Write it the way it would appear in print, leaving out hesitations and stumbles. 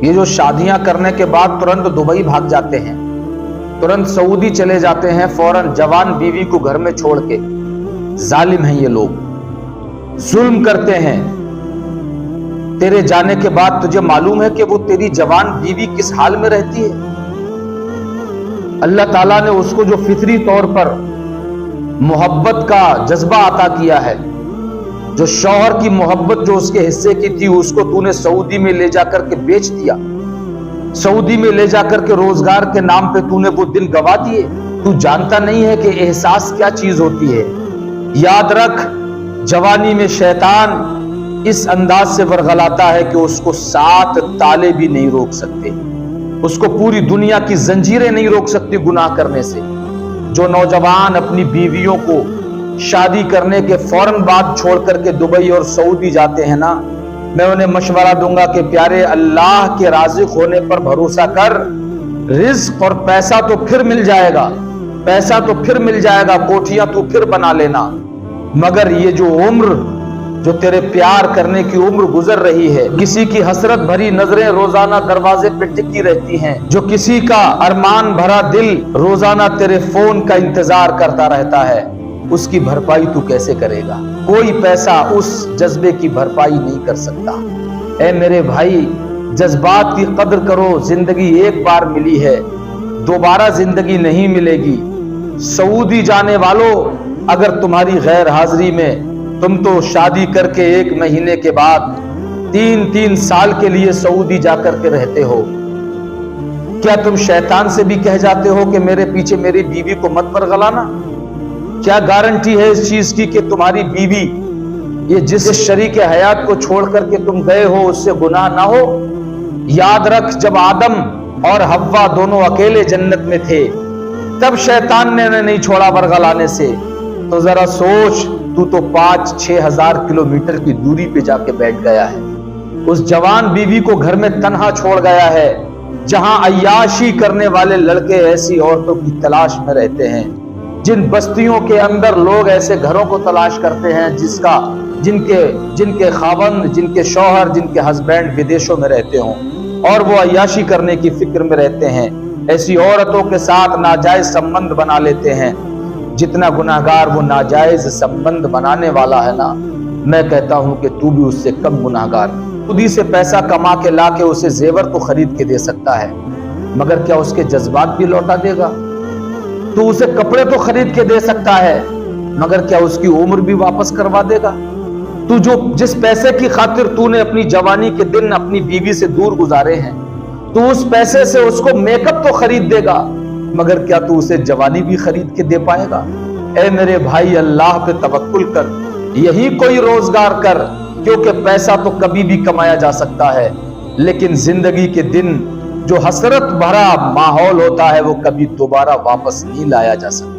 یہ جو شادیاں کرنے کے بعد ترنت دبئی بھاگ جاتے ہیں، ترنت سعودی چلے جاتے ہیں فوراً جوان بیوی کو گھر میں چھوڑ کے، ظالم ہیں یہ لوگ، ظلم کرتے ہیں۔ تیرے جانے کے بعد تجھے معلوم ہے کہ وہ تیری جوان بیوی کس حال میں رہتی ہے؟ اللہ تعالیٰ نے اس کو جو فطری طور پر محبت کا جذبہ عطا کیا ہے، جو شوہر کی محبت جو اس کے حصے کی تھی، اس کو تو نے سعودی میں لے جا کر کے بیچ دیا، سعودی میں لے جا کر کے روزگار کے نام پہ تو نے وہ دن گوا دیے۔ تو جانتا نہیں ہے کہ احساس کیا چیز ہوتی ہے۔ یاد رکھ، جوانی میں شیطان اس انداز سے ورغلاتا ہے کہ اس کو 7 تالے بھی نہیں روک سکتے، اس کو پوری دنیا کی زنجیریں نہیں روک سکتی گناہ کرنے سے۔ جو نوجوان اپنی بیویوں کو شادی کرنے کے فوراً بعد چھوڑ کر کے دبئی اور سعودی جاتے ہیں نا، میں انہیں مشورہ دوں گا کہ پیارے، اللہ کے رازق ہونے پر بھروسہ کر، رزق اور پیسہ تو پھر مل جائے گا، پیسہ تو پھر مل جائے گا، کوٹھیاں تو پھر بنا لینا، مگر یہ جو عمر، جو تیرے پیار کرنے کی عمر گزر رہی ہے، کسی کی حسرت بھری نظریں روزانہ دروازے پہ ٹکی رہتی ہیں، جو کسی کا ارمان بھرا دل روزانہ تیرے فون کا انتظار کرتا رہتا ہے، اس کی بھرپائی تو کیسے کرے گا؟ کوئی پیسہ اس جذبے کی بھرپائی نہیں کر سکتا۔ اے میرے بھائی، جذبات کی قدر کرو، زندگی ایک بار ملی ہے، دوبارہ زندگی نہیں ملے گی۔ سعودی جانے والوں، اگر تمہاری غیر حاضری میں تم تو شادی کر کے 1 مہینے کے بعد 3 سال کے لیے سعودی جا کر کے رہتے ہو، کیا تم شیطان سے بھی کہہ جاتے ہو کہ میرے پیچھے میری بیوی کو مت ورغلانا؟ کیا گارنٹی ہے اس چیز کی کہ تمہاری بیوی یہ جس شریک حیات کو چھوڑ کر کے تم گئے ہو اس سے گناہ نہ ہو؟ یاد رکھ، جب آدم اور حوا دونوں اکیلے جنت میں تھے، تب شیطان نے نہیں چھوڑا ورغلانے سے۔ تو ذرا سوچ، تو 5-6 ہزار کلومیٹر کی دوری پہ جا کے بیٹھ گیا ہے، اس جوان بیوی کو گھر میں تنہا چھوڑ گیا ہے، جہاں عیاشی کرنے والے لڑکے ایسی عورتوں کی تلاش میں رہتے ہیں، جن بستیوں کے اندر لوگ ایسے گھروں کو تلاش کرتے ہیں جن کے خاوند، جن کے شوہر، جن کے ہسبینڈ ودیشوں میں رہتے ہوں اور وہ عیاشی کرنے کی فکر میں رہتے ہیں، ایسی عورتوں کے ساتھ ناجائز سمبند بنا لیتے ہیں۔ جتنا گناہگار وہ ناجائز سمبند بنانے والا ہے نا، میں کہتا ہوں کہ تو بھی اس سے کم گناہگار۔ خودی سے پیسہ کما کے لا کے اسے زیور تو خرید کے دے سکتا ہے، مگر کیا اس کے جذبات بھی لوٹا دے گا؟ تو اسے کپڑے تو خرید کے دے سکتا ہے، مگر کیا اس کی عمر بھی واپس کروا دے گا؟ تو جس پیسے کی خاطر تو نے اپنی جوانی کے دن اپنی بیوی سے دور گزارے ہیں، تو اس پیسے سے اس کو میک اپ تو خرید دے گا، مگر کیا تو اسے جوانی بھی خرید کے دے پائے گا؟ اے میرے بھائی، اللہ پہ توکل کر، یہی کوئی روزگار کر، کیونکہ پیسہ تو کبھی بھی کمایا جا سکتا ہے، لیکن زندگی کے دن جو حسرت بھرا ماحول ہوتا ہے وہ کبھی دوبارہ واپس نہیں لایا جا سکتا۔